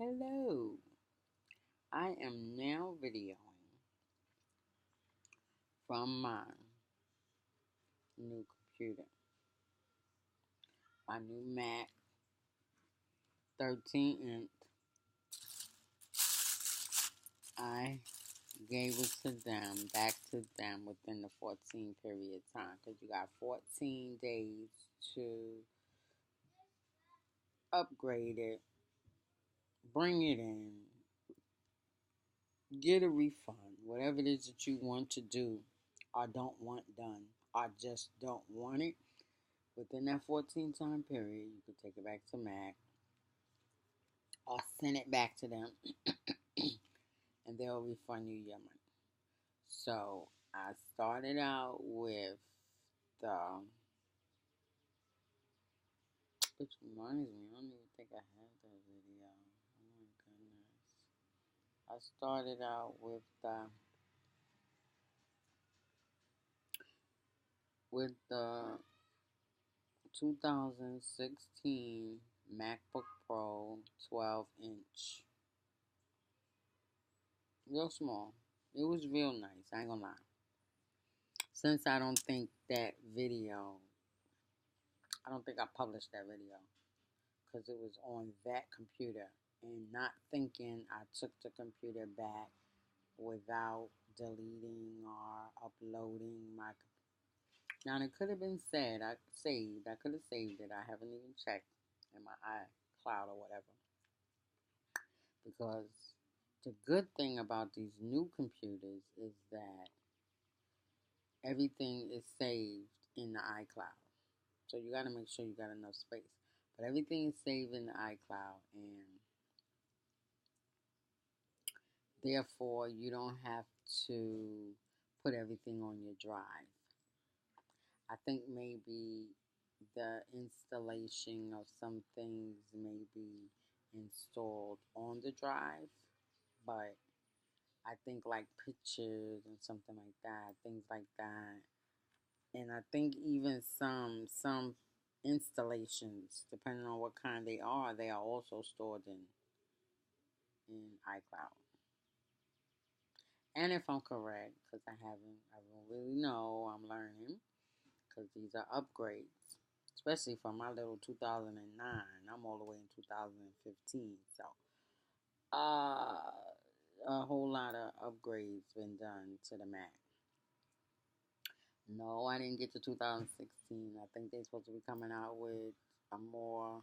Hello, I am now videoing from my new computer, my new Mac 13 inch. I gave it to them, back to them within the 14 period time because you got 14 days to upgrade it, bring it in, get a refund, whatever it is that you want to do or don't want done or just don't want it. Within that 14 time period, you can take it back to Mac or send it back to them and they'll refund you your money. So I started out with the, which reminds me, I don't even think I have that video. Oh my goodness. I started out with the 2016 MacBook Pro 12 inch. Real small. It was real nice, I ain't gonna lie. Since I don't think I published that video because it was on that computer. And not thinking, I took the computer back without deleting or uploading my. Now it could have been said I saved. I could have saved it. I haven't even checked in my iCloud or whatever. Because the good thing about these new computers is that everything is saved in the iCloud. So you got to make sure you got enough space. But everything is saved in the iCloud, and therefore you don't have to put everything on your drive. I think maybe the installation of some things may be installed on the drive, but I think like pictures and something like that, things like that. And I think even some installations, depending on what kind they are also stored in iCloud. And if I'm correct, because I don't really know, I'm learning, because these are upgrades, especially for my little 2009. I'm all the way in 2015, so a whole lot of upgrades been done to the Mac. No, I didn't get to 2016. I think they're supposed to be coming out with a more.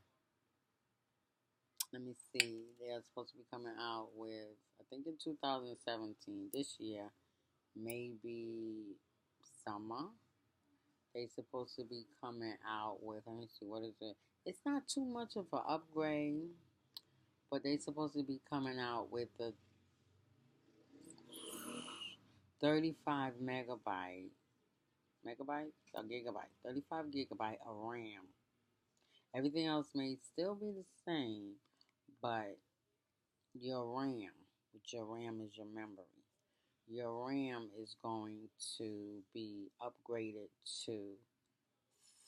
Let me see. They're supposed to be coming out with, I think in 2017, this year, maybe summer. They supposed to be coming out with, let me see, what is it? It's not too much of an upgrade, but they supposed to be coming out with the 35 megabytes or gigabyte, 35 gigabyte of RAM. Everything else may still be the same, but your RAM, which your RAM is your memory, your RAM is going to be upgraded to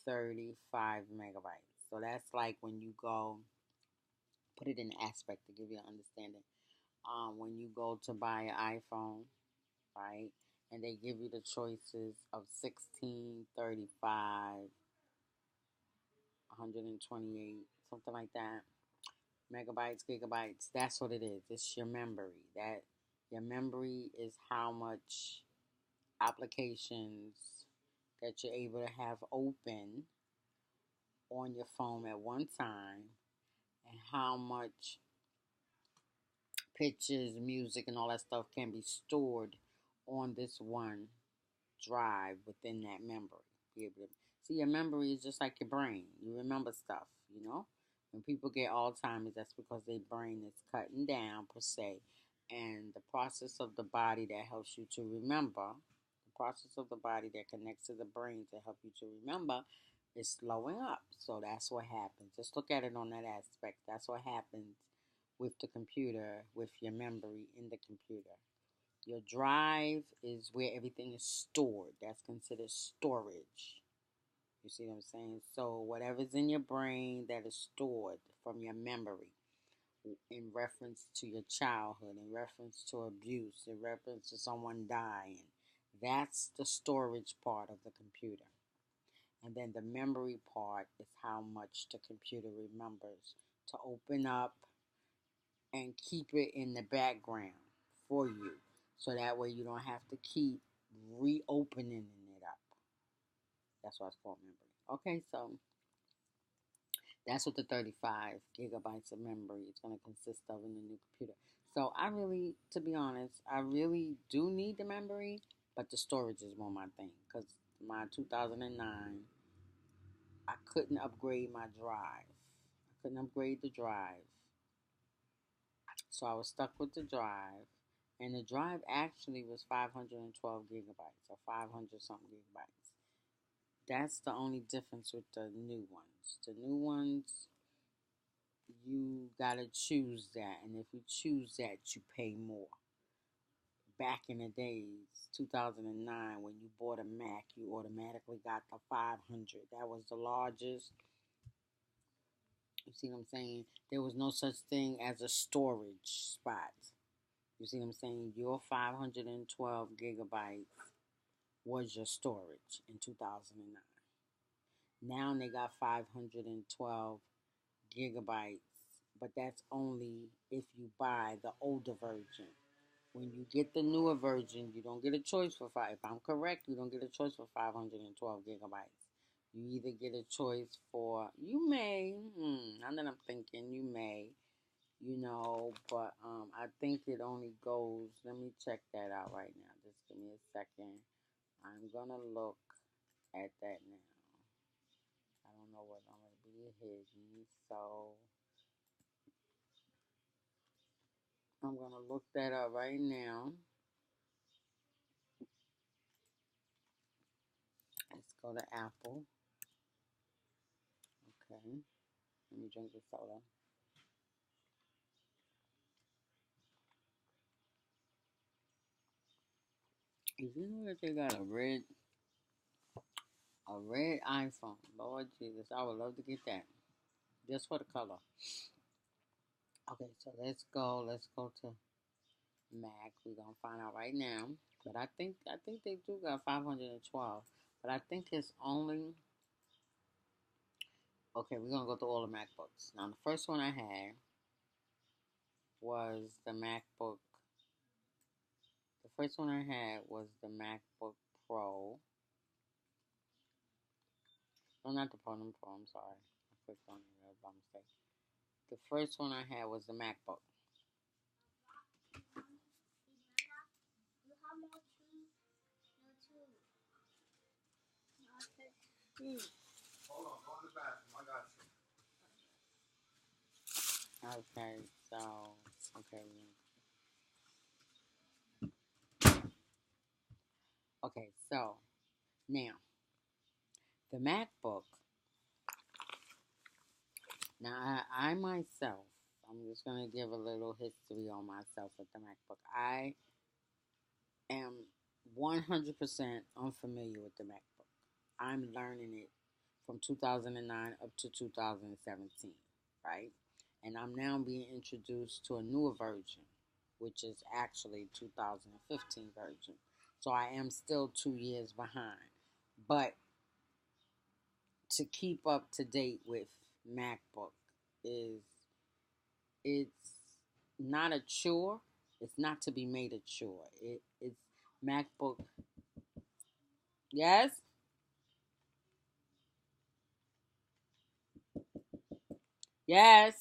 35 megabytes. So that's like when you go, put it in aspect to give you an understanding. When you go to buy an iPhone, right, and they give you the choices of 16, 35, 128, something like that, megabytes, gigabytes. That's what it is. It's your memory. That your memory is how much applications that you're able to have open on your phone at one time, and how much pictures, music, and all that stuff can be stored on this one drive within that memory. Be able to see, your memory is just like your brain. You remember stuff, you know. When people get Alzheimer's, that's because their brain is cutting down per se, and the process of the body that helps you to remember, the process of the body that connects to the brain to help you to remember, is slowing up. So that's what happens. Just look at it on that aspect. That's what happens with the computer, with your memory in the computer. Your drive is where everything is stored. That's considered storage. You see what I'm saying? So whatever's in your brain that is stored from your memory. in reference to your childhood, in reference to abuse, in reference to someone dying. That's the storage part of the computer. And then the memory part is how much the computer remembers to open up and keep it in the background for you. So that way you don't have to keep reopening it up. That's why it's called memory. Okay, so that's what the 35 gigabytes of memory is going to consist of in the new computer. So I really, to be honest, I really do need the memory, but the storage is more my thing. Because my 2009, I couldn't upgrade my drive. I couldn't upgrade the drive. So I was stuck with the drive. And the drive actually was 512 gigabytes or 500 something gigabytes. That's the only difference with the new ones. The new ones, you gotta choose that, and if you choose that, you pay more. Back in the days, 2009, when you bought a Mac, you automatically got the 500. That was the largest. You see what I'm saying? There was no such thing as a storage spot. You see what I'm saying? Your 512 gigabytes was your storage in 2009. Now they got 512 gigabytes, but that's only if you buy the older version. When you get the newer version, you don't get a choice for five. If I'm correct, you don't get a choice for 512 gigabytes. You either get a choice for, you may, now that I'm thinking, you may, but I think it only goes, let me check that out right now. Just give me a second. I'm going to look at that now. I don't know what I'm going to be hidden, so I'm going to look that up right now. Let's go to Apple. Okay. Let me drink the soda. Did you know that they got a red iPhone? Lord Jesus, I would love to get that. Just for the color. Okay, so let's go. Let's go to Mac. We're gonna find out right now. But I think they do got 512. But I think it's only okay, we're gonna go through all the MacBooks. Now the first one I had was the MacBook. The first one I had was the MacBook Pro. No, not the Pro, I'm sorry. I clicked on it by mistake. The first one I had was the MacBook. Hold on, go in the bathroom. I got you. Okay, so okay. Okay, so now the MacBook. Now I myself, I'm just gonna give a little history on myself with the MacBook. I am 100% unfamiliar with the MacBook. I'm learning it from 2009 up to 2017, right? And I'm now being introduced to a newer version, which is actually 2015 version. So I am still 2 years behind. But to keep up to date with MacBook is it's not a chore. It's not to be made a chore. It's MacBook. Yes? Yes.